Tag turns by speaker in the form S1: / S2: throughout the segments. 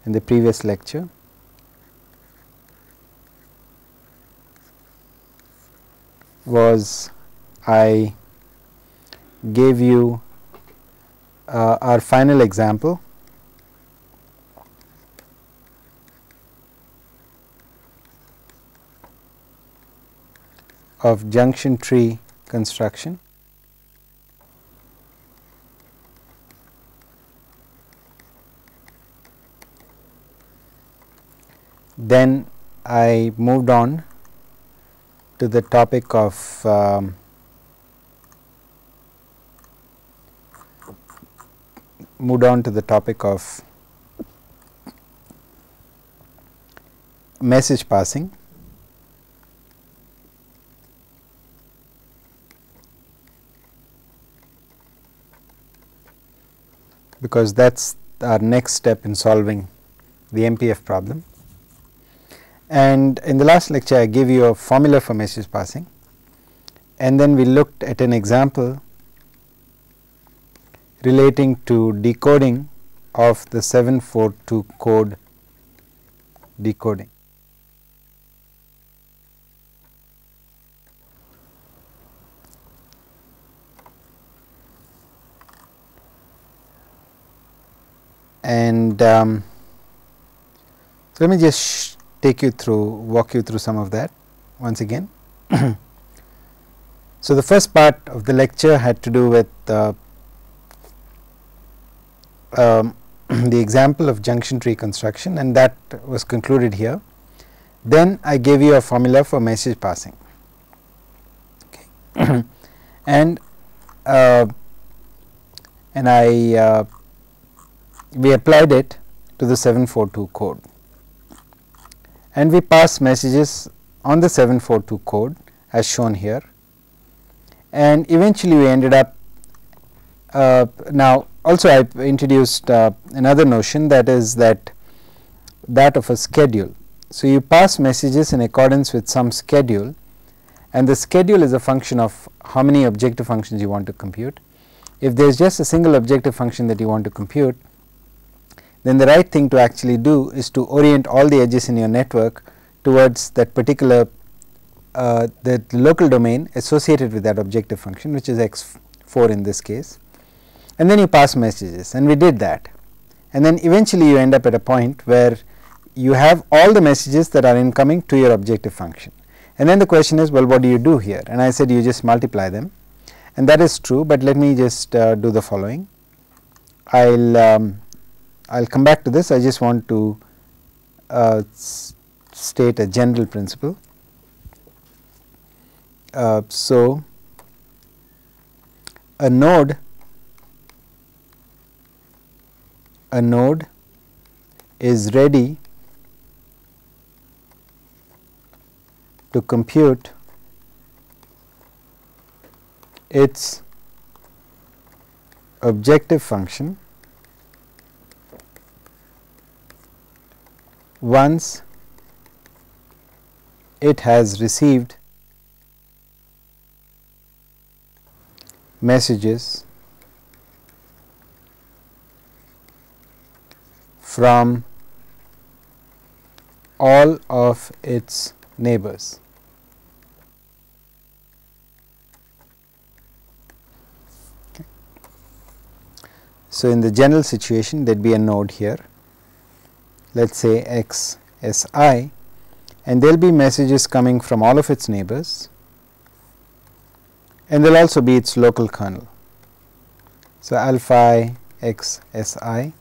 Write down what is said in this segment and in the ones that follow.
S1: in the previous lecture. Was I gave you our final example of junction tree construction. Then I moved on to the topic of message passing. Because that's our next step in solving the MPF problem. And in the last lecture I gave you a formula for message passing, and then we looked at an example relating to decoding of the 742 code decoding. And so let me just walk you through some of that once again. So the first part of the lecture had to do with the example of junction tree construction, and that was concluded here. Then I gave you a formula for message passing, okay. and we applied it to the 742 code, and we pass messages on the 742 code as shown here, and eventually we ended up now also I introduced another notion, that is that of a schedule. So you pass messages in accordance with some schedule, and the schedule is a function of how many objective functions you want to compute. If there is just a single objective function that you want to compute, then the right thing to actually do is to orient all the edges in your network towards that particular the local domain associated with that objective function, which is x4 in this case, and then you pass messages, and we did that, and then eventually you end up at a point where you have all the messages that are incoming to your objective function, and then the question is, well, what do you do here? And I said you just multiply them, and that is true, but let me just do the following. I'll come back to this. I just want to state a general principle. So a node is ready to compute its objective function once it has received messages from all of its neighbors. Okay. So in the general situation, there would be a node here, let us say XSI, and there will be messages coming from all of its neighbors, and there will also be its local kernel. So alpha I XSI,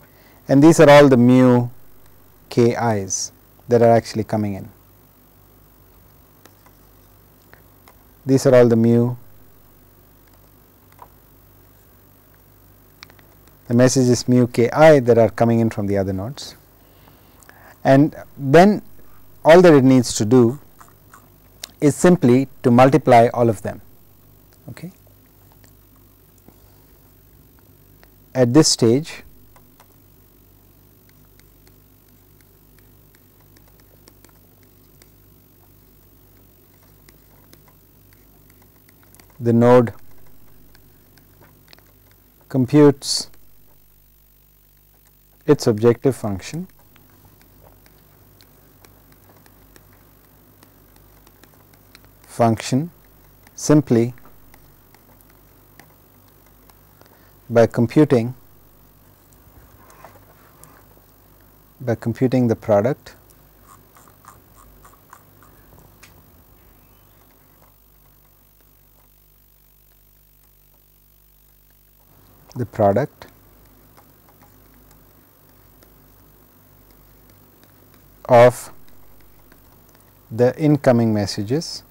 S1: and these are all the mu ki's that are actually coming in. These are all the messages mu ki that are coming in from the other nodes, and then all that it needs to do is simply to multiply all of them. Okay. At this stage, the node computes its objective function function simply by computing the product of the incoming messages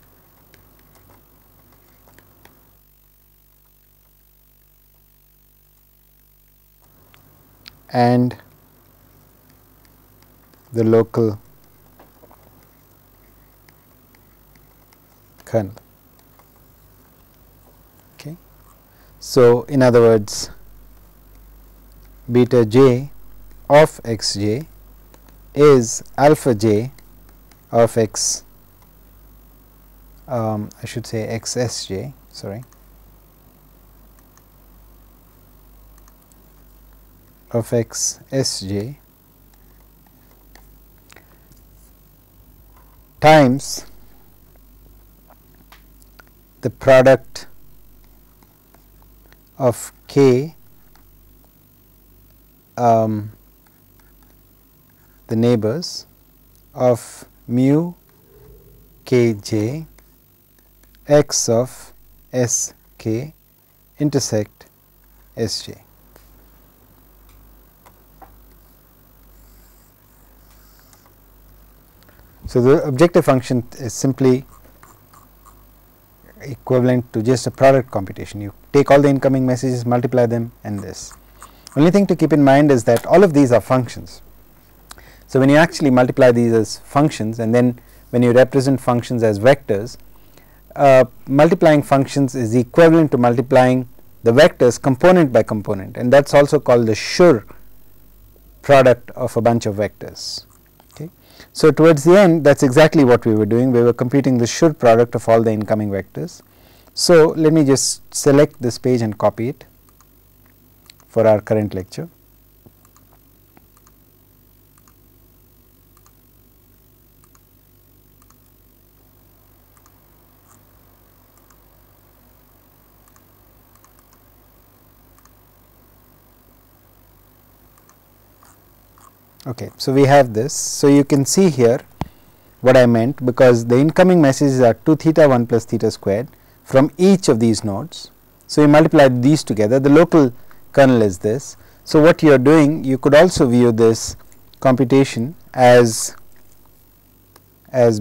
S1: and the local kernel. Okay. So, in other words, beta j of x j is alpha j of x, I should say x s j, sorry, of x s j times the product of k, the neighbors of mu k j x of s k intersect s j. So, the objective function is simply equivalent to just a product computation. You take all the incoming messages, multiply them, and this. Only thing to keep in mind is that all of these are functions. So, when you actually multiply these as functions and then when you represent functions as vectors, multiplying functions is equivalent to multiplying the vectors component by component, and that is also called the Schur product of a bunch of vectors. Okay. So, towards the end, that is exactly what we were doing. We were computing the Schur product of all the incoming vectors. So, let me just select this page and copy it for our current lecture. Okay, so we have this. So, you can see here what I meant, because the incoming messages are 2 theta 1 plus theta squared from each of these nodes. So, you multiply these together, the local kernel is this. So, what you are doing, you could also view this computation as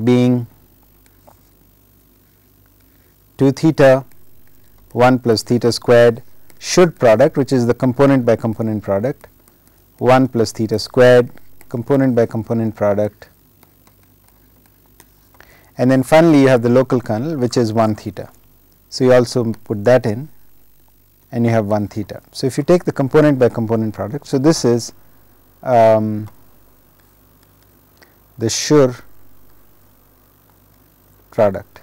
S1: being 2 theta 1 plus theta squared Schur product, which is the component by component product, 1 plus theta squared component by component product, and then finally you have the local kernel, which is 1 theta. So, you also put that in and you have 1 theta. So, if you take the component by component product, so this is the Schur product.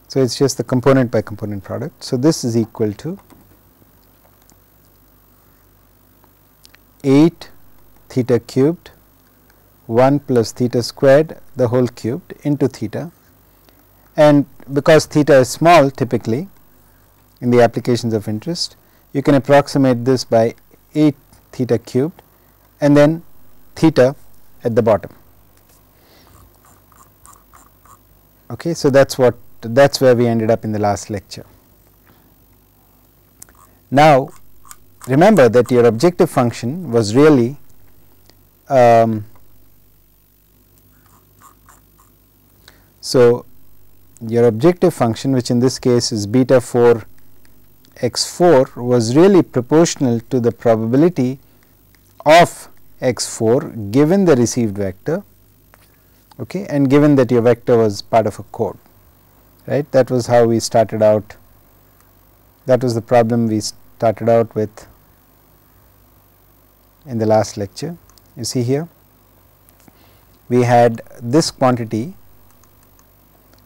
S1: So, it is just the component by component product. So, this is equal to 8 theta cubed 1 plus theta squared the whole cubed into theta, and because theta is small typically in the applications of interest, you can approximate this by 8 theta cubed and then theta at the bottom. Okay, so that's where we ended up in the last lecture. Now, remember that your objective function was really so your objective function, which in this case is beta 4 x 4, was really proportional to the probability of x 4 given the received vector, okay, and given that your vector was part of a code, right. That was how we started out, that was the problem we started out with in the last lecture. You see here we had this quantity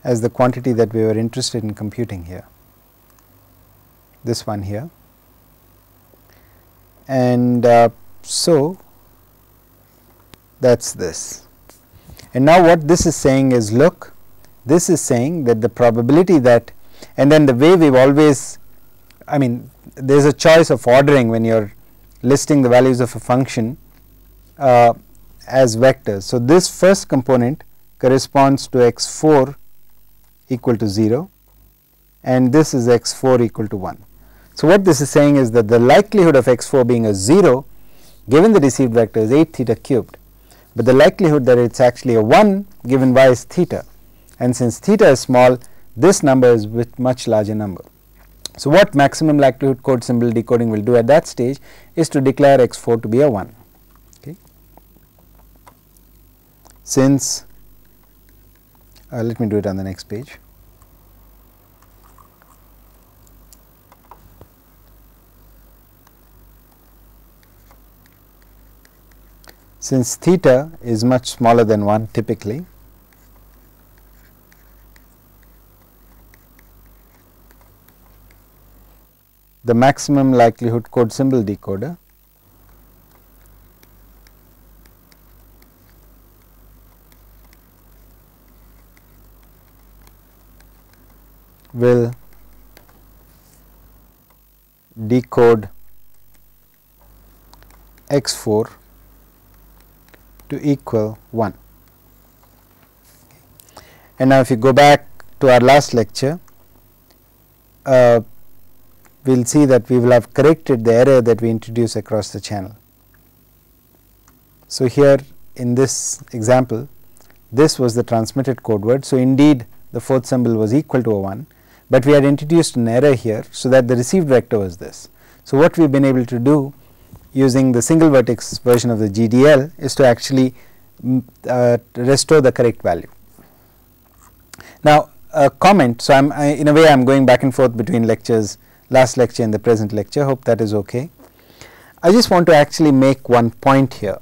S1: as the quantity that we were interested in computing here, this one here, and so that is this. And now what this is saying is, look, this is saying that the probability that, and then the way we've always, I mean there is a choice of ordering when you are listing the values of a function as vectors. So, this first component corresponds to x4 equal to 0 and this is x4 equal to 1. So, what this is saying is that the likelihood of x4 being a 0 given the received vector is 8 theta cubed, but the likelihood that it is actually a 1 given y is theta, and since theta is small, this number is with much larger number. So, what maximum likelihood code symbol decoding will do at that stage is to declare x4 to be a 1. Okay. Since let me do it on the next page. Since theta is much smaller than 1 typically, the maximum likelihood code symbol decoder will decode x4 to equal 1. And now if you go back to our last lecture, we will see that we will have corrected the error that we introduced across the channel. So, here in this example, this was the transmitted code word. So, indeed the fourth symbol was equal to a 1, but we had introduced an error here, so that the received vector was this. So, what we have been able to do using the single vertex version of the GDL is to actually restore the correct value. Now, a comment. So, in a way I am going back and forth between lectures, last lecture and the present lecture, hope that is okay. I just want to actually make one point here.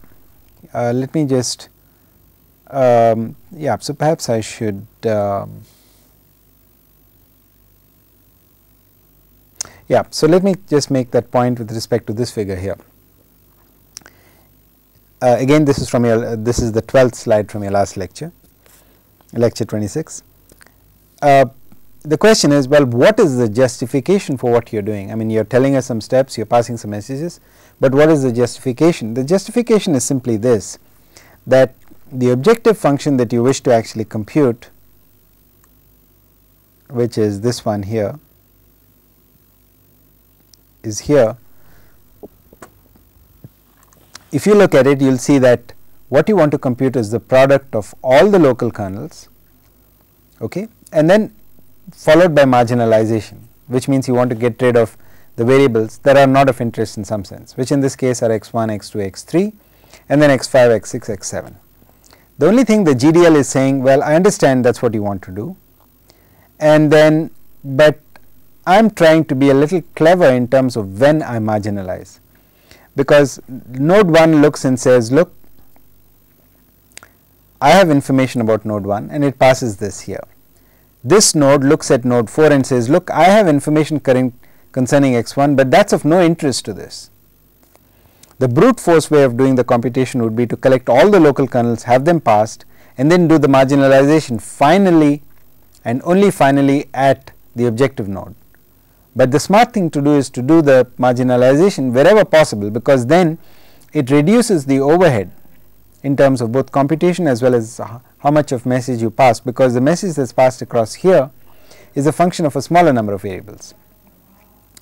S1: Let me just yeah, so perhaps I should yeah, so let me just make that point with respect to this figure here. Again, this is from your this is the 12th slide from your last lecture, lecture 26. The question is, well, what is the justification for what you are doing? I mean, you are telling us some steps, you are passing some messages, but what is the justification? The justification is simply this, that the objective function that you wish to actually compute, which is this one here, is here. If you look at it, you will see that what you want to compute is the product of all the local kernels, okay, and then followed by marginalization, which means you want to get rid of the variables that are not of interest in some sense, which in this case are x1, x2, x3 and then x5, x6, x7. The only thing the GDL is saying, well, I understand that is what you want to do, and then but I am trying to be a little clever in terms of when I marginalize, because node 1 looks and says, look, I have information about node 1 and it passes this here. This node looks at node 4 and says, look, I have information concerning x1, but that is of no interest to this. The brute force way of doing the computation would be to collect all the local kernels, have them passed, and then do the marginalization finally and only finally at the objective node. But the smart thing to do is to do the marginalization wherever possible, because then it reduces the overhead in terms of both computation as well as how much of message you pass, because the message that is passed across here is a function of a smaller number of variables.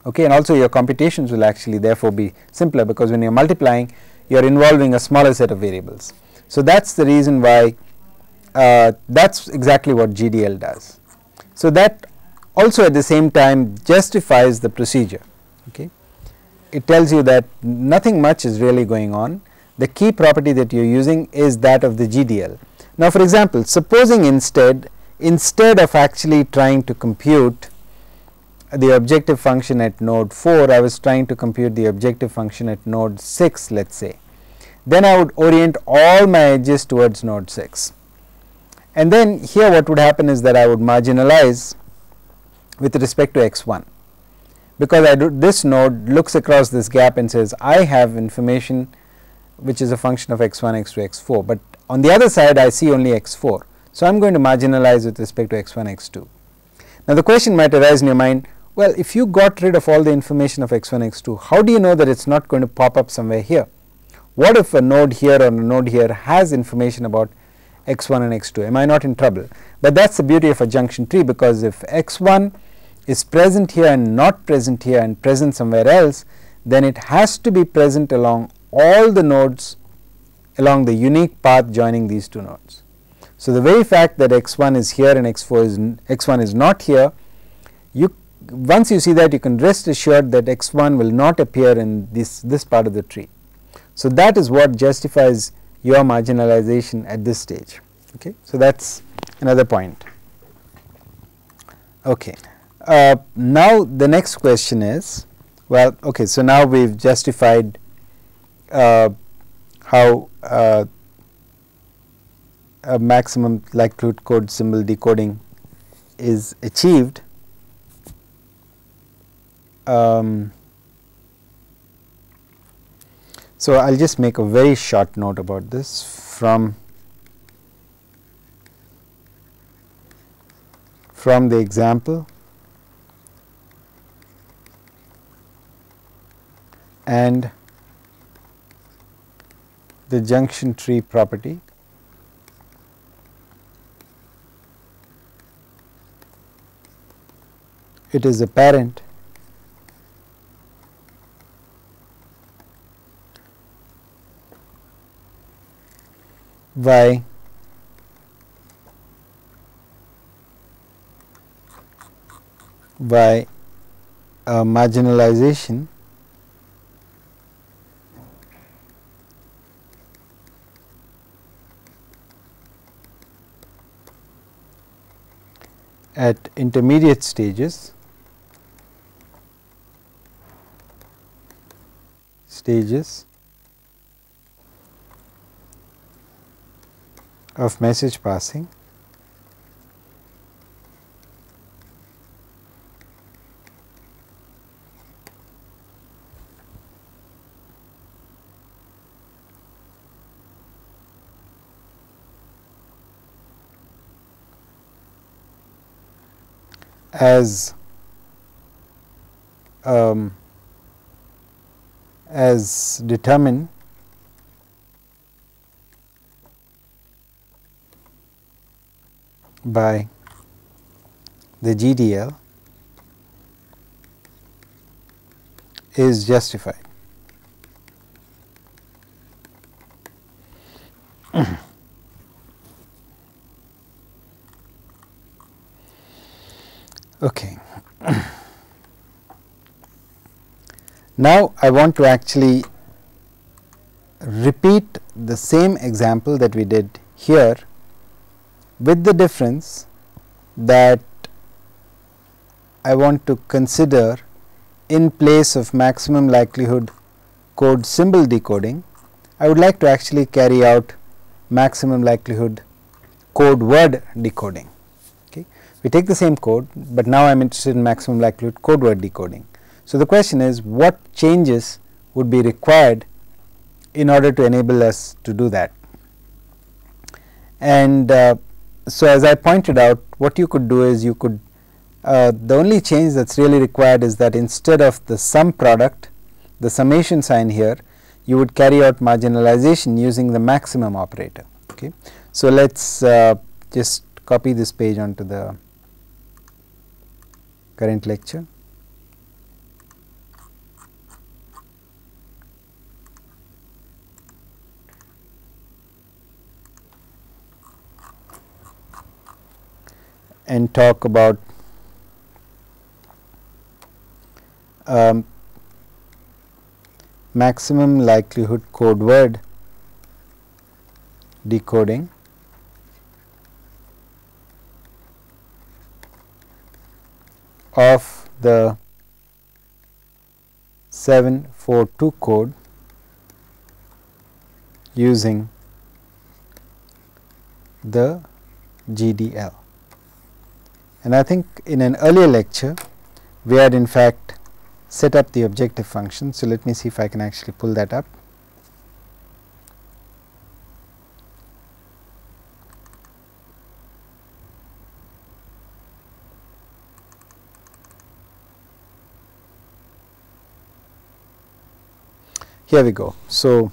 S1: Okay, and also your computations will actually therefore be simpler, because when you are multiplying, you are involving a smaller set of variables. So, that is the reason why that is exactly what GDL does. So, that also at the same time justifies the procedure. Okay. It tells you that nothing much is really going on. The key property that you are using is that of the GDL. Now, for example, supposing instead of actually trying to compute the objective function at node 4, I was trying to compute the objective function at node 6, let us say, then I would orient all my edges towards node 6. And then here what would happen is that I would marginalize with respect to x1, because this node looks across this gap and says, I have information which is a function of x1, x2, x4, but on the other side I see only x4. So, I am going to marginalize with respect to x1, x2. Now, the question might arise in your mind, well, if you got rid of all the information of x1, x2, how do you know that it is not going to pop up somewhere here? What if a node here or a node here has information about x1 and x2? Am I not in trouble? But that is the beauty of a junction tree, because if x1 is present here and not present here and present somewhere else, then it has to be present along all the nodes along the unique path joining these two nodes. So, the very fact that x1 is here and x1 is not here, once you see that, you can rest assured that x1 will not appear in this part of the tree. So, that is what justifies your marginalization at this stage. Okay. So, that is another point. Okay. Now, the next question is, well, okay, so now we have justified how a maximum likelihood code symbol decoding is achieved. So, I will just make a very short note about this from the example and the junction tree property. It is apparent by marginalization at intermediate stages of message passing as determined by the GDL is justified. Okay. Now, I want to actually repeat the same example that we did here, with the difference that I want to consider, in place of maximum likelihood code symbol decoding, I would like to actually carry out maximum likelihood code word decoding. Okay. We take the same code, but now I am interested in maximum likelihood code word decoding. So, the question is, what changes would be required in order to enable us to do that? And so, as I pointed out, what you could do is, you could the only change that is really required is that instead of the sum product, the summation sign here, you would carry out marginalization using the maximum operator. Okay. So, let us just copy this page onto the current lecture. And talk about maximum likelihood code word decoding of the 742 code using the GDL. And I think in an earlier lecture we had in fact set up the objective function. So, let me see if I can actually pull that up. here we go. So,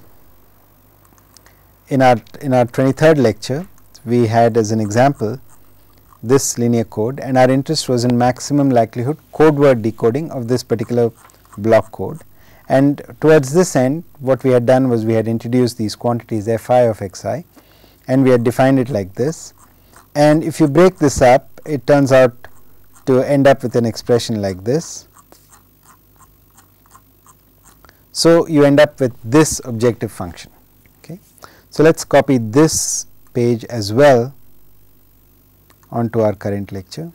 S1: in our 23rd lecture, we had as an example this linear code, and our interest was in maximum likelihood code word decoding of this particular block code. And towards this end, what we had done was we had introduced these quantities fi of xi, and we had defined it like this. And if you break this up, it turns out to end up with an expression like this. So, you end up with this objective function. Okay. So, let us copy this page as well onto our current lecture.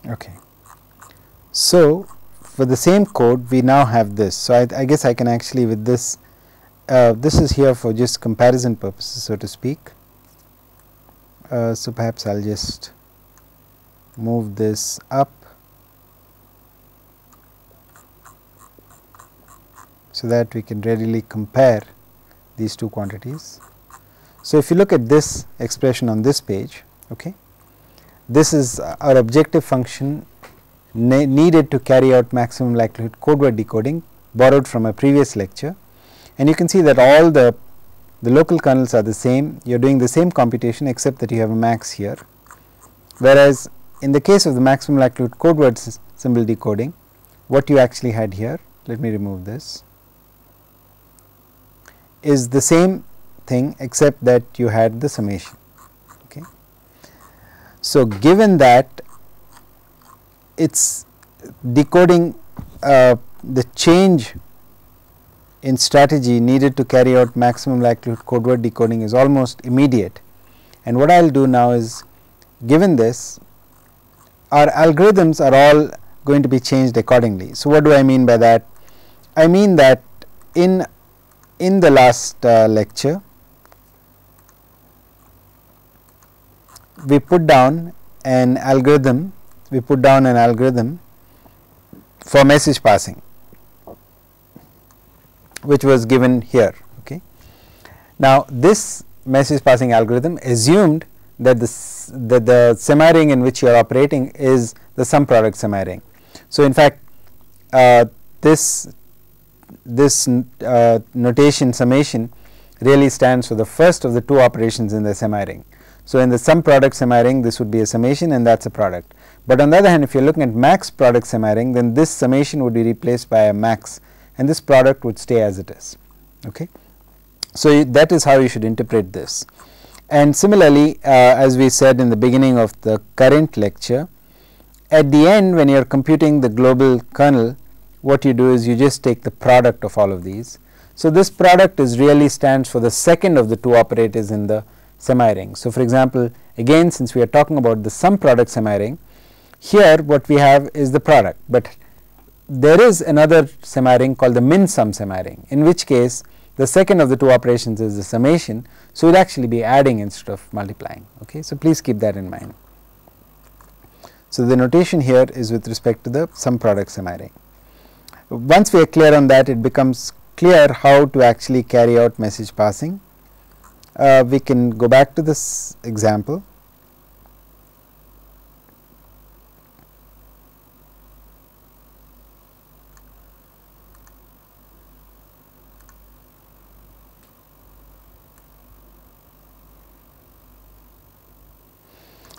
S1: Okay. So, for the same code we now have this. So, I guess I can actually with this, this is here for just comparison purposes, so to speak. So, perhaps I will just move this up so that we can readily compare these two quantities. So, if you look at this expression on this page, okay, this is our objective function needed to carry out maximum likelihood code word decoding, borrowed from a previous lecture, and you can see that all the local kernels are the same. You are doing the same computation except that you have a max here, whereas in the case of the maximum likelihood code word symbol decoding, what you actually had here, let me remove this, is the same thing except that you had the summation. Okay. So, given that it is decoding, the change in strategy needed to carry out maximum likelihood code word decoding is almost immediate, and what I will do now is, given this, our algorithms are all going to be changed accordingly. So, what do I mean by that? I mean that in the last lecture, we put down an algorithm, for message passing, which was given here. Okay. Now, this message passing algorithm assumed that the semi-ring in which you are operating is the sum product semi-ring. So, in fact, this notation summation really stands for the first of the two operations in the semi-ring. So, in the sum product semi-ring, this would be a summation and that is a product. But on the other hand, if you are looking at max product semi-ring, then this summation would be replaced by a max and this product would stay as it is. Okay. So, that is how you should interpret this. And similarly, as we said in the beginning of the current lecture, at the end when you are computing the global kernel, what you do is you just take the product of all of these. So, this product is really stands for the second of the two operators in the semi-ring. So, for example, again since we are talking about the sum product semi-ring, here what we have is the product, but there is another semi-ring called the min sum semi-ring, in which case the second of the two operations is the summation. So, we will actually be adding instead of multiplying. Okay. So, please keep that in mind. So, the notation here is with respect to the sum product semi-ring. Once we are clear on that, it becomes clear how to actually carry out message passing. We can go back to this example.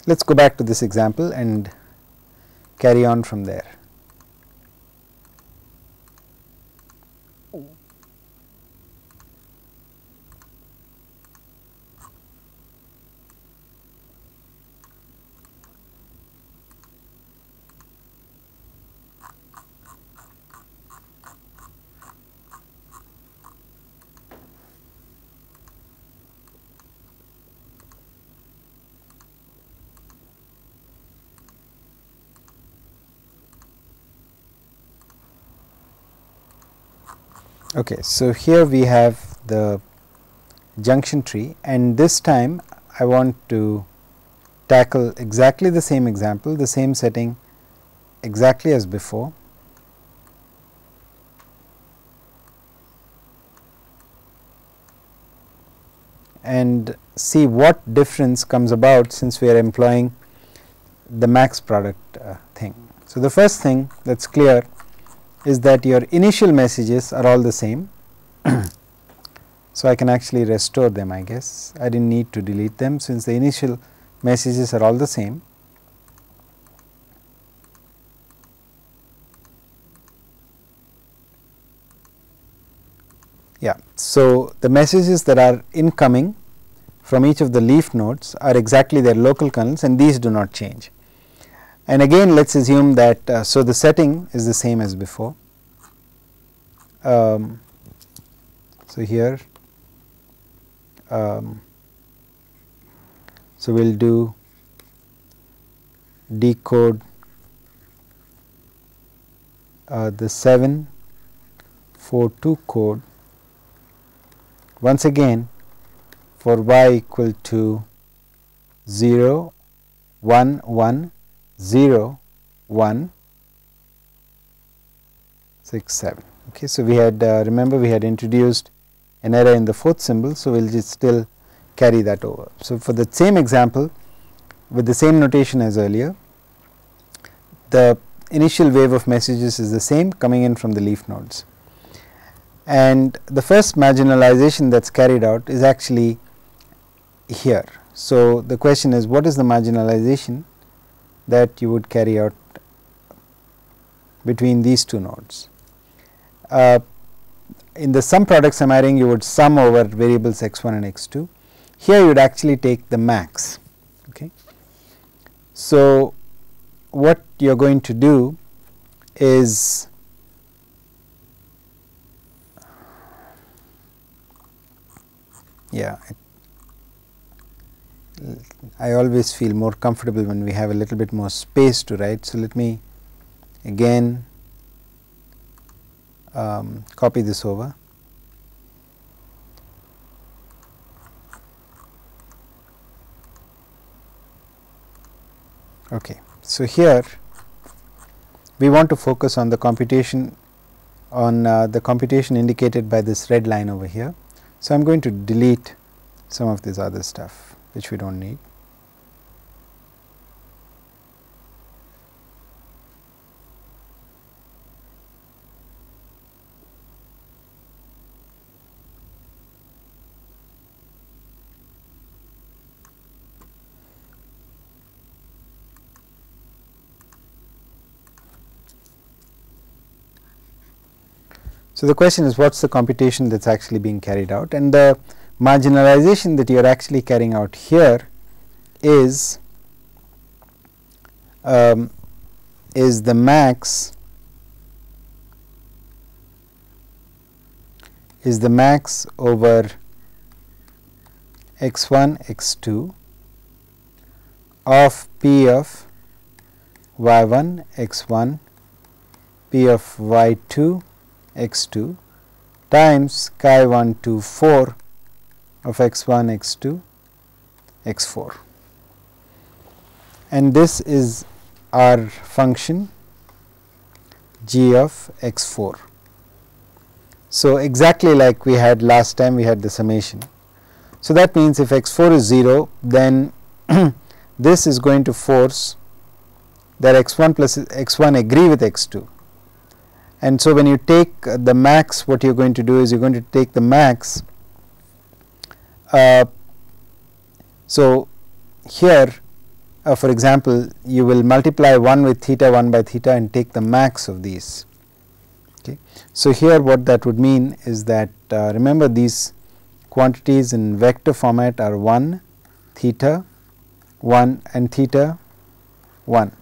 S1: Let us go back to this example and carry on from there. Okay, so here we have the junction tree, and this time I want to tackle exactly the same example, the same setting exactly as before. And see what difference comes about since we are employing the max product thing. So, the first thing that is clear is that your initial messages are all the same. So, I can actually restore them, I guess. I did not need to delete them since the initial messages are all the same. Yeah. So, the messages that are incoming from each of the leaf nodes are exactly their local kernels, and these do not change. And again, let us assume that so the setting is the same as before. So, here so we will do decode the 742 code once again for y equal to 0 1 1 0 1 6 7. Okay, so we had remember we had introduced an error in the fourth symbol, so we will just still carry that over. So, for the same example with the same notation as earlier, the initial wave of messages is the same coming in from the leaf nodes, and the first marginalization that is carried out is actually here. So, the question is, what is the marginalization that you would carry out between these two nodes? In the sum product summaring, you would sum over variables x1 and x2. Here you would actually take the max. Okay. So, what you are going to do is I always feel more comfortable when we have a little bit more space to write. So, let me again copy this over. Okay. So, here we want to focus on the computation indicated by this red line over here. So, I am going to delete some of this other stuff which we do not need. So, the question is, what is the computation that is actually being carried out, and the marginalization that you are actually carrying out here is the max over x1 x2 of p of y1 x1 p of y2 x2 times chi 1 to 4 of x1 x2 x4, and this is our function g of x4. So, exactly like we had last time, we had the summation. So, that means if x4 is 0, then this is going to force that x1 plus x1 agree with x2. And so, when you take the max, what you are going to do is you are going to take the max. So, here for example, you will multiply 1 with theta 1 by theta and take the max of these. Okay. So, here what that would mean is that remember these quantities in vector format are 1 theta 1 and theta 1.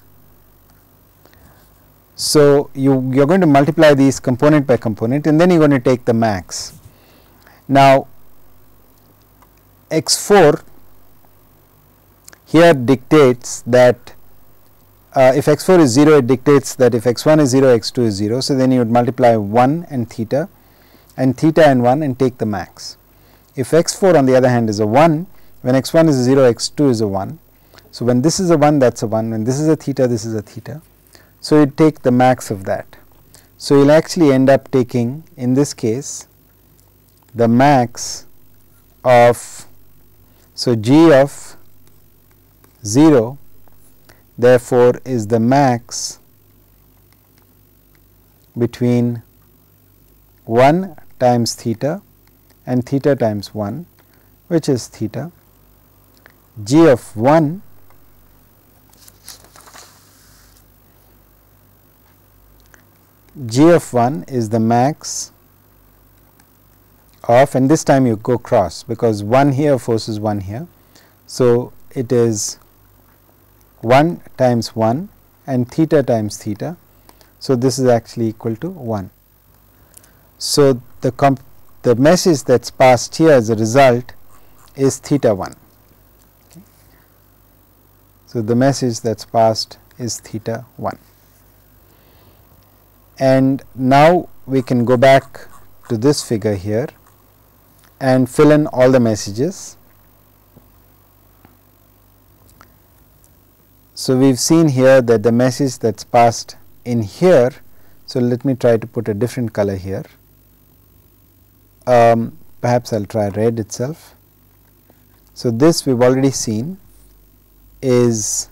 S1: So, you are going to multiply these component by component and then you are going to take the max. Now, x4 here dictates that if x4 is 0, it dictates that if x1 is 0, x2 is 0. So, then you would multiply 1 and theta and 1 and take the max. If x4 on the other hand is a 1, when x1 is a 0, x2 is a 1. So, when this is a 1, that is a 1, when this is a theta, this is a theta. So, you take the max of that. So, you will actually end up taking, in this case, the max of, so g of 0 therefore is the max between 1 times theta and theta times 1, which is theta. G of 1 is the max of, and this time you go cross because 1 here forces 1 here. So, it is 1 times 1 and theta times theta. So, this is actually equal to 1. So, the message that is passed here as a result is theta 1. Okay. So, the message that is passed is theta 1. And now, we can go back to this figure here and fill in all the messages. So, we have seen here that the message that is passed in here. So, let me try to put a different color here. Perhaps I will try red itself. So, this we have already seen is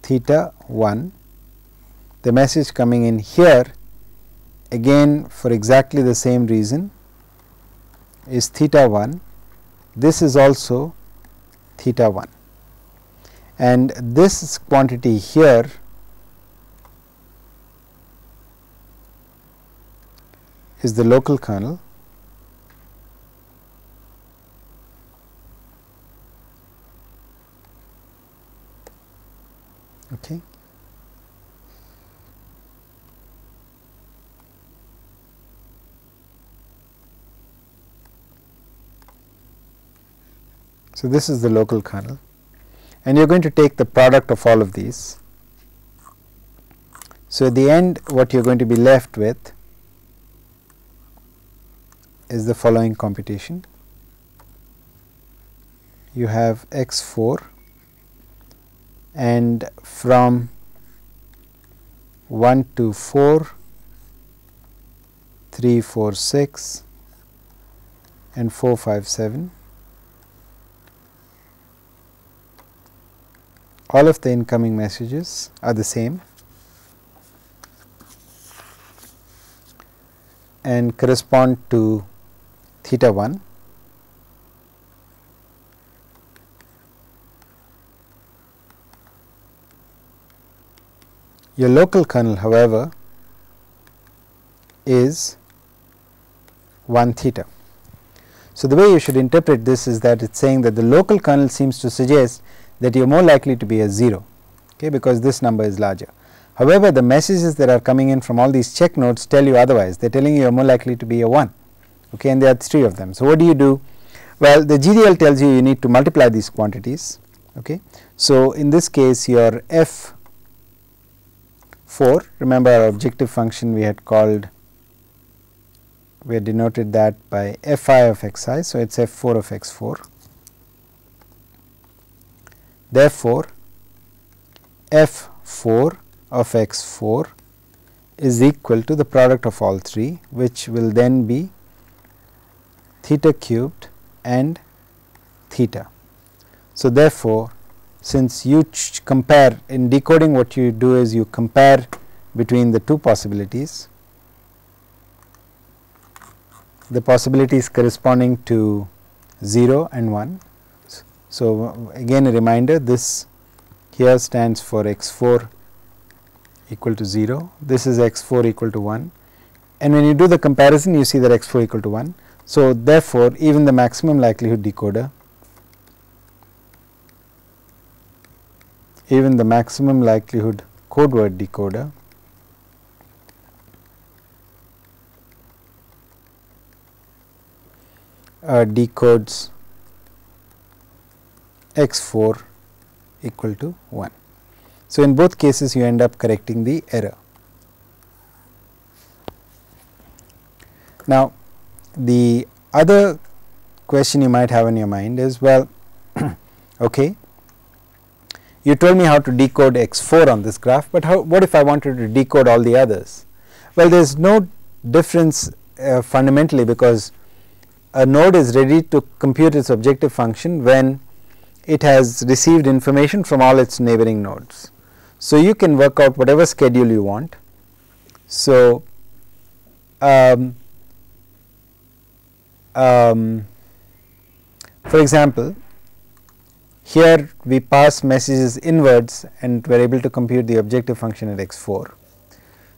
S1: theta 1. The message coming in here again for exactly the same reason is theta 1. This is also theta 1, and this quantity here is the local kernel. Okay. So, this is the local kernel, and you are going to take the product of all of these. So, at the end what you are going to be left with is the following computation. You have x 4, and from 1 to 4, 3, 4, 6 and 4, 5, 7. All of the incoming messages are the same and correspond to theta 1. Your local kernel, however, is 1 theta. So, the way you should interpret this is that it is saying that the local kernel seems to suggest that you are more likely to be a 0, okay, because this number is larger. However, the messages that are coming in from all these check nodes tell you otherwise. They are telling you are more likely to be a 1, okay, and there are 3 of them. So, what do you do? Well, the GDL tells you need to multiply these quantities. Okay. So, in this case your f 4, remember our objective function we had called, we had denoted that by fi of xi. So, it is f 4 of x 4. Therefore, f 4 of x 4 is equal to the product of all 3, which will then be theta cubed and theta. So, therefore, since you compare in decoding, what you do is you compare between the two possibilities, the possibilities corresponding to 0 and 1. So, again a reminder, this here stands for x 4 equal to 0, this is x 4 equal to 1, and when you do the comparison you see that x 4 equal to 1. So, therefore, even the maximum likelihood decoder, even the maximum likelihood code word decoder decodes x 4 equal to 1. So, in both cases you end up correcting the error. Now, the other question you might have in your mind is, well, okay, you told me how to decode x4 on this graph, but what if I wanted to decode all the others? Well, there is no difference fundamentally, because a node is ready to compute its objective function when it has received information from all its neighboring nodes. So you can work out whatever schedule you want. So for example, here we pass messages inwards and we are able to compute the objective function at x4.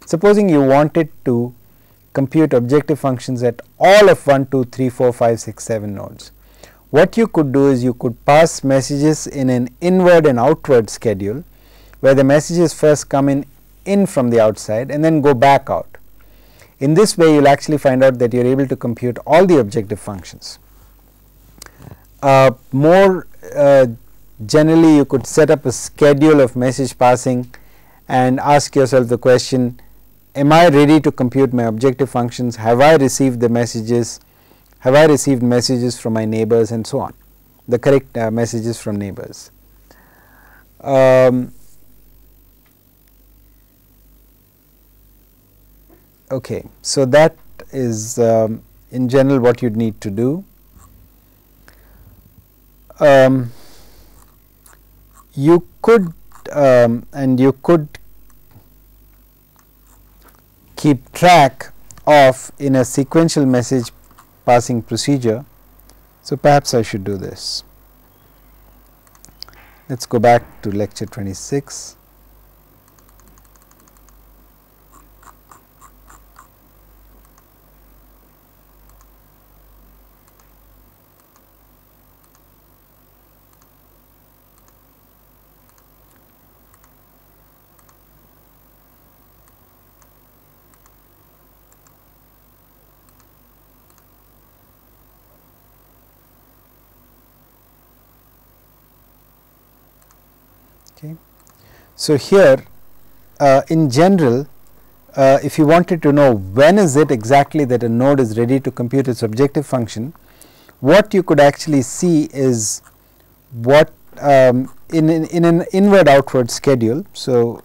S1: Supposing you wanted to compute objective functions at all of 1, 2, 3, 4, 5, 6, 7 nodes. What you could do is you could pass messages in an inward and outward schedule, where the messages first come in from the outside and then go back out. In this way, you will actually find out that you are able to compute all the objective functions. More generally, you could set up a schedule of message passing and ask yourself the question, am I ready to compute my objective functions? Have I received the messages? Have I received messages from my neighbors, and so on, the correct messages from neighbors. Okay, so that is in general what you would need to do. You could keep track of in a sequential message passing procedure. So perhaps I should do this. Let us go back to lecture 26. Okay. So here in general, if you wanted to know when is it exactly that a node is ready to compute its objective function, what you could actually see is what in an inward outward schedule. So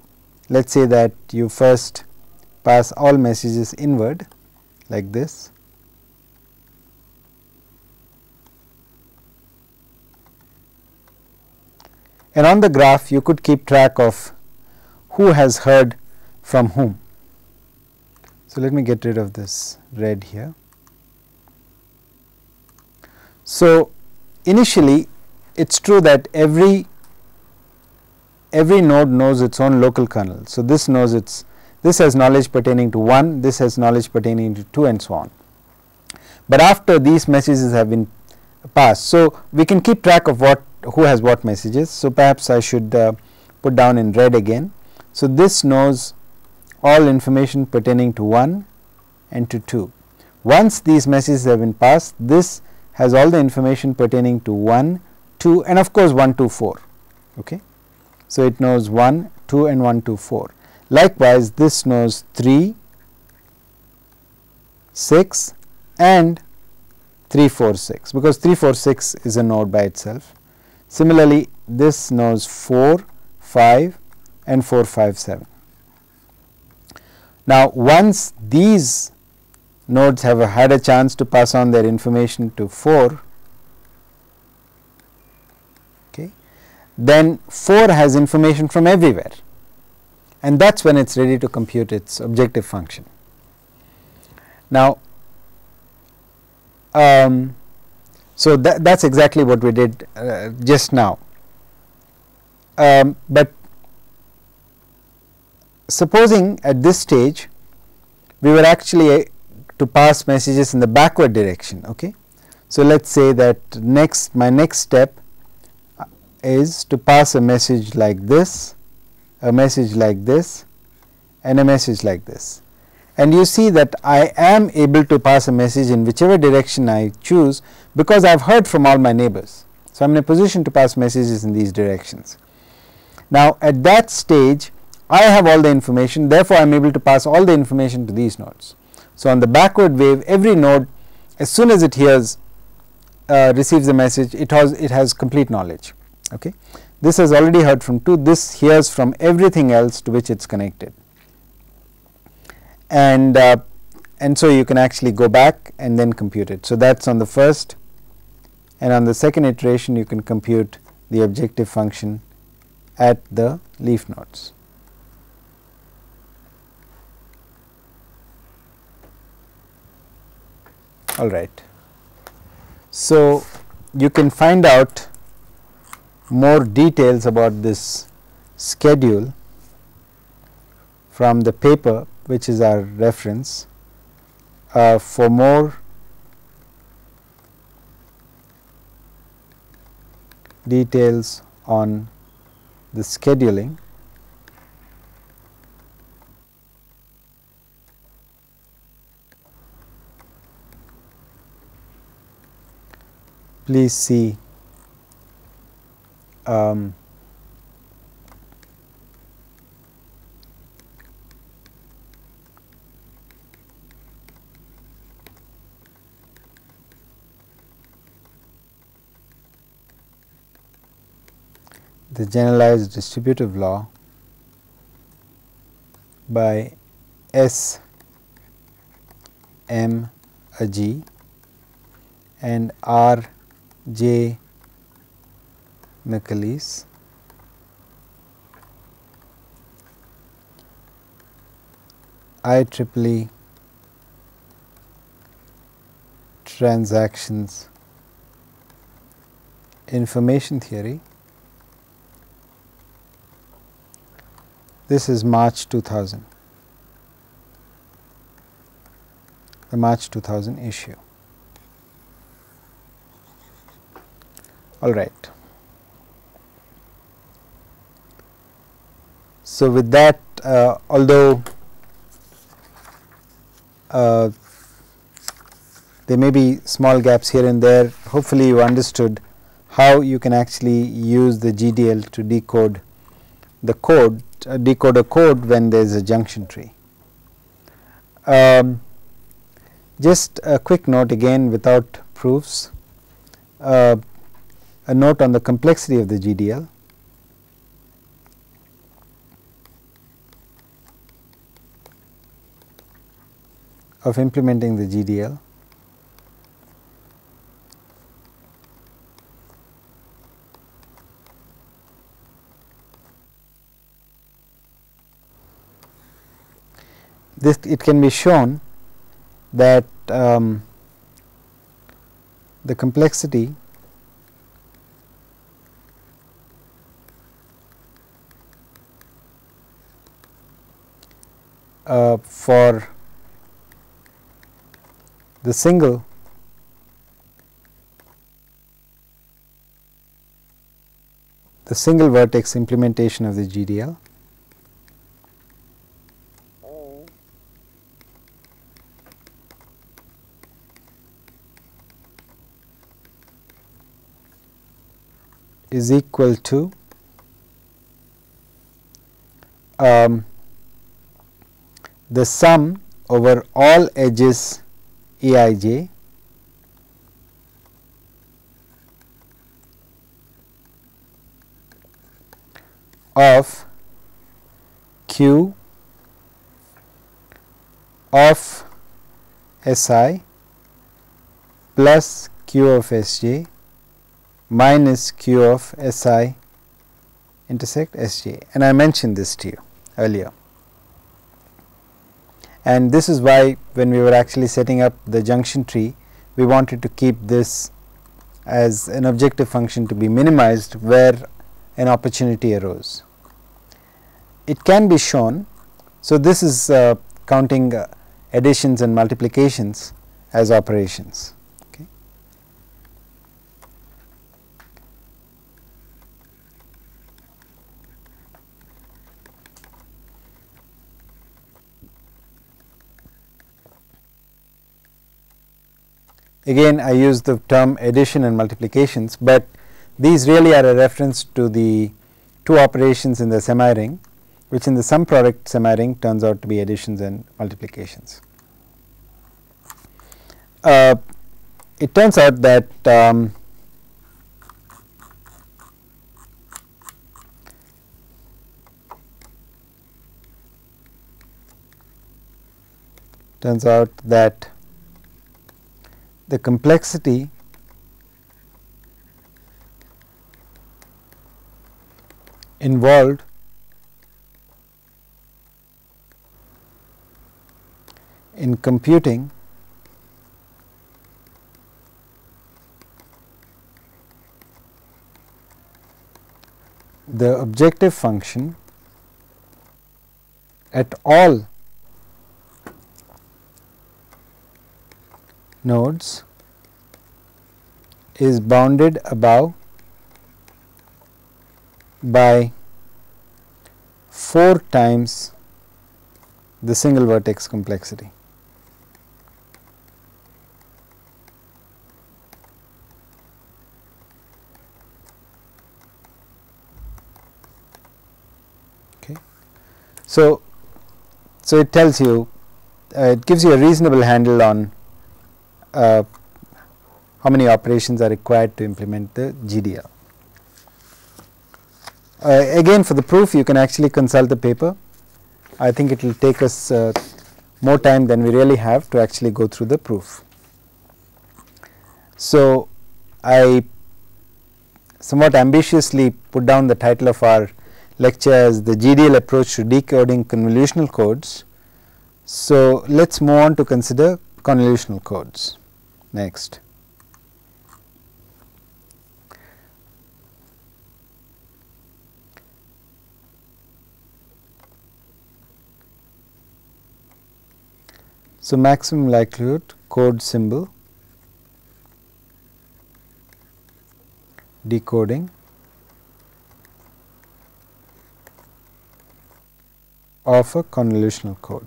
S1: let us say that you first pass all messages inward like this. And on the graph you could keep track of who has heard from whom. So let me get rid of this red here. So initially it is true that every node knows its own local kernel. So this knows this has knowledge pertaining to 1, this has knowledge pertaining to 2, and so on. But after these messages have been passed, so we can keep track of who has what messages. So perhaps I should put down in red again. So this knows all information pertaining to 1 and to 2. Once these messages have been passed, this has all the information pertaining to 1, 2, and of course 1, 2, 4. Okay. So it knows 1, 2, and 1, 2, 4. Likewise, this knows 3, 6, and 3, 4, 6, because 3, 4, 6 is a node by itself. Similarly, this knows 4, 5, and 4, 5, 7. Now, once these nodes have had a chance to pass on their information to 4, okay, then 4 has information from everywhere, and that is when it is ready to compute its objective function. Now, so that is exactly what we did just now. But supposing at this stage we were actually to pass messages in the backward direction. Okay. So let us say that my next step is to pass a message like this, a message like this, and a message like this. And you see that I am able to pass a message in whichever direction I choose, because I have heard from all my neighbors. So I am in a position to pass messages in these directions. Now at that stage I have all the information, therefore I am able to pass all the information to these nodes. So on the backward wave, every node, as soon as it hears receives the message, it has complete knowledge. Okay. this has already heard from 2, this hears from everything else to which it is connected. And so you can actually go back and then compute it. So that is on the first, and on the second iteration you can compute the objective function at the leaf nodes. All right. So you can find out more details about this schedule from the paper, which is our reference. For more details on the scheduling, please see the generalized distributive law by S. M. Ajee and R. J. McAleese, IEEE Transactions Information Theory. This is March 2000, the March 2000 issue. All right. So with that, although there may be small gaps here and there, hopefully you understood how you can actually use the GDL to decode the code, decode a code when there is a junction tree. Just a quick note again without proofs, a note on the complexity of the GDL. Of implementing the GDL. This, it can be shown that the complexity for the single vertex implementation of the GDL is equal to the sum over all edges Eij of Q of Si plus Q of Sj minus Q of Si intersect Sj, and I mentioned this to you earlier. And this is why when we were actually setting up the junction tree, we wanted to keep this as an objective function to be minimized where an opportunity arose. It can be shown, so this is counting additions and multiplications as operations. Okay. Again, I use the term addition and multiplications, but these really are a reference to the two operations in the semi-ring, which in the sum product semi-ring turns out to be additions and multiplications. It turns out that turns out that the complexity involved in computing the objective function at all nodes is bounded above by 4 times the single vertex complexity. Okay. So it tells you, it gives you a reasonable handle on how many operations are required to implement the GDL. Again, for the proof you can actually consult the paper. I think it will take us more time than we really have to actually go through the proof. So, I somewhat ambitiously put down the title of our lecture as the GDL approach to decoding convolutional codes. So, let us move on to consider convolutional codes next. So, maximum likelihood code symbol decoding of a convolutional code.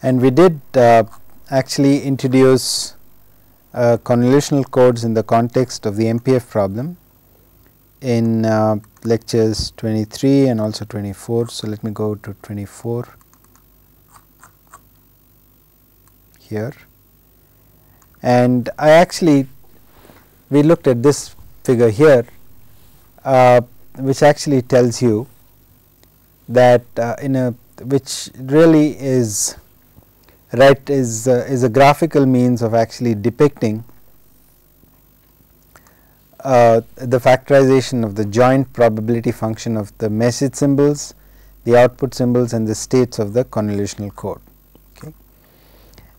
S1: And we did actually introduce convolutional codes in the context of the MPF problem in lectures 23 and also 24. So, let me go to 24 here, and I actually we looked at this figure here, which actually tells you that which really is is a graphical means of actually depicting the factorization of the joint probability function of the message symbols, the output symbols, and the states of the convolutional code. Okay.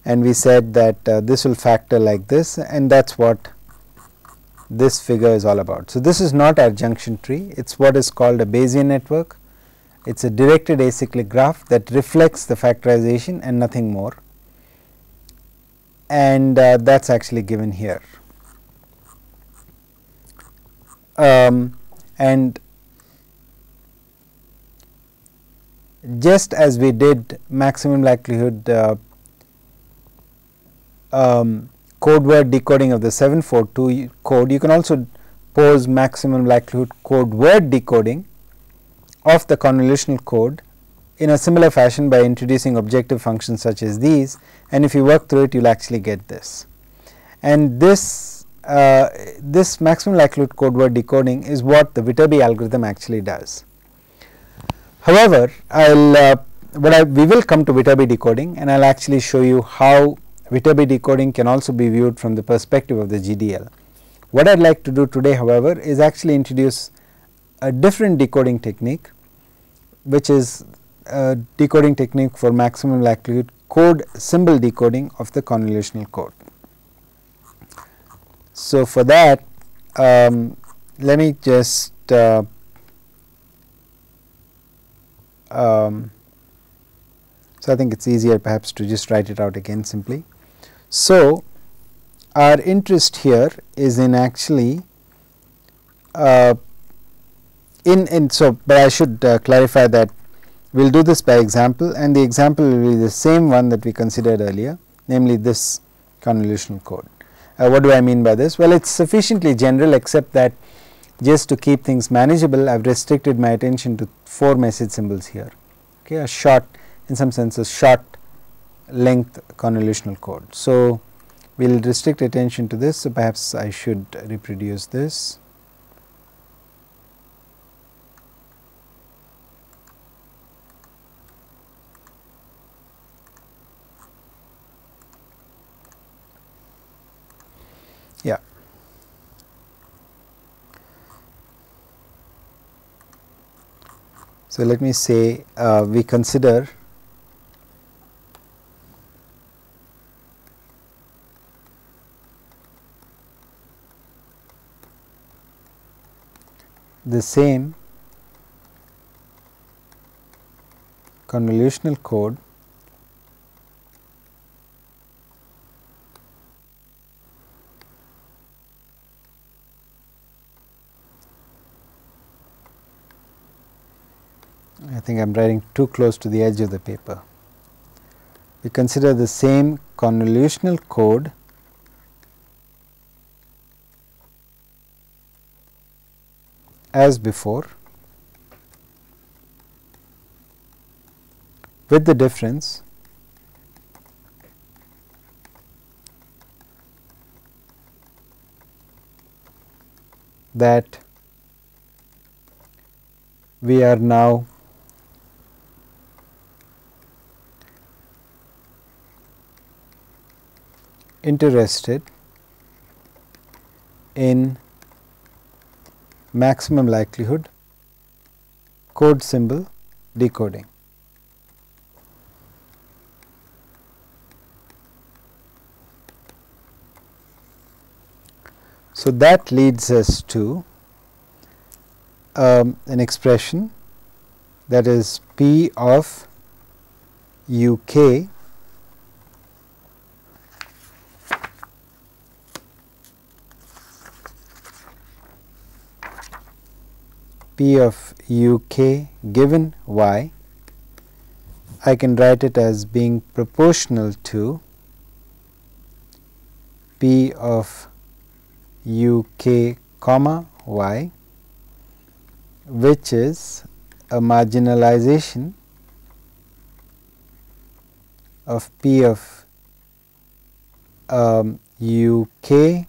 S1: And we said that this will factor like this, and that is what this figure is all about. So, this is not our junction tree, it is what is called a Bayesian network. It is a directed acyclic graph that reflects the factorization and nothing more, and that is actually given here. And just as we did maximum likelihood code word decoding of the 742 code, you can also pose maximum likelihood code word decoding of the convolutional code in a similar fashion by introducing objective functions such as these, and if you work through it you will actually get this. And this this maximum likelihood code word decoding is what the Viterbi algorithm actually does. However, we will come to Viterbi decoding, and I will actually show you how Viterbi decoding can also be viewed from the perspective of the GDL. What I would like to do today, however, is actually introduce a different decoding technique, which is a decoding technique for maximum likelihood code symbol decoding of the convolutional code. So, for that let me just so I think it is easier perhaps to just write it out again simply. So, our interest here is in actually but I should clarify that We will do this by example, and the example will be the same one that we considered earlier, namely this convolutional code. What do I mean by this? Well, it is sufficiently general, except that just to keep things manageable, I have restricted my attention to 4 message symbols here, okay, a short, in some sense a short length convolutional code. So, we will restrict attention to this. So, perhaps I should reproduce this. Yeah. So, let me say we consider the same convolutional code I think I am writing too close to the edge of the paper. We consider the same convolutional code as before, with the difference that we are now interested in maximum likelihood code symbol decoding. So, that leads us to an expression that is P of UK P of UK given y, I can write it as being proportional to P of UK comma y, which is a marginalization of P of UK k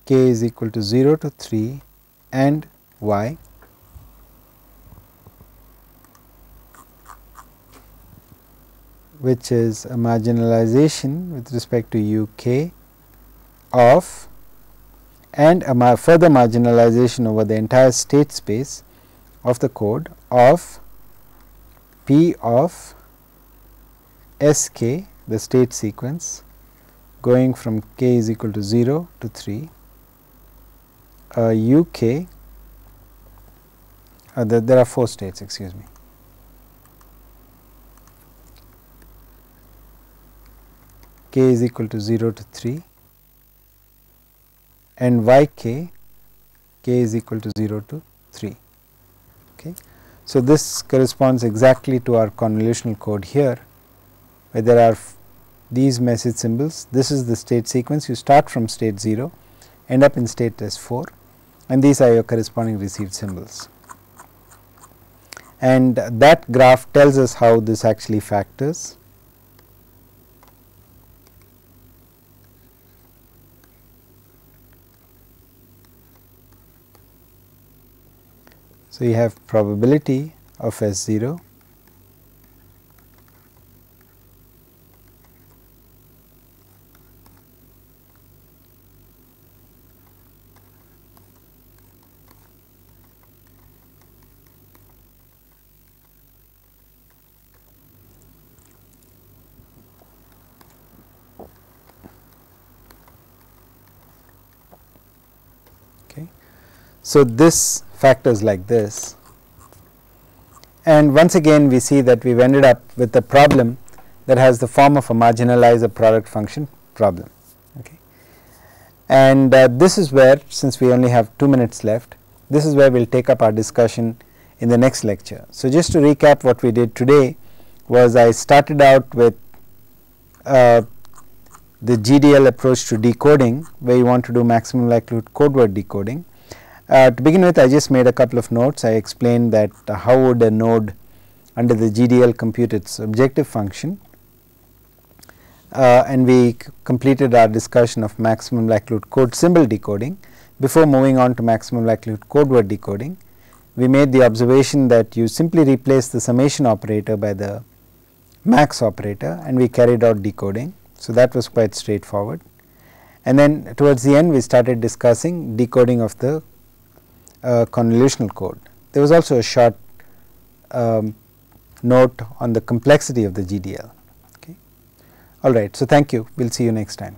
S1: is equal to 0 to 3 and y, which is a marginalization with respect to UK of, and a further marginalization over the entire state space of the code of P of SK, the state sequence going from k is equal to 0 to 3, UK, there are 4 states, excuse me. K is equal to 0 to 3 and yk, k is equal to 0 to 3. Okay. So, this corresponds exactly to our convolutional code here, where there are these message symbols. This is the state sequence. You start from state 0, end up in state S4, and these are your corresponding received symbols. And that graph tells us how this actually factors. So, you have probability of S0 okay. So, this factors like this, and once again we see that we have ended up with a problem that has the form of a marginalizer product function problem. Okay. And this is where, since we only have 2 minutes left, this is where we will take up our discussion in the next lecture. So, just to recap, what we did today was I started out with the GDL approach to decoding, where you want to do maximum likelihood code word decoding. To begin with, I just made a couple of notes. I explained that how would a node under the GDL compute its objective function, and we completed our discussion of maximum likelihood code symbol decoding. Before moving on to maximum likelihood code word decoding, we made the observation that you simply replace the summation operator by the max operator, and we carried out decoding. So, that was quite straightforward. And then towards the end, we started discussing decoding of the convolutional code. There was also a short note on the complexity of the GDL. Okay. All right. So, thank you. We will see you next time.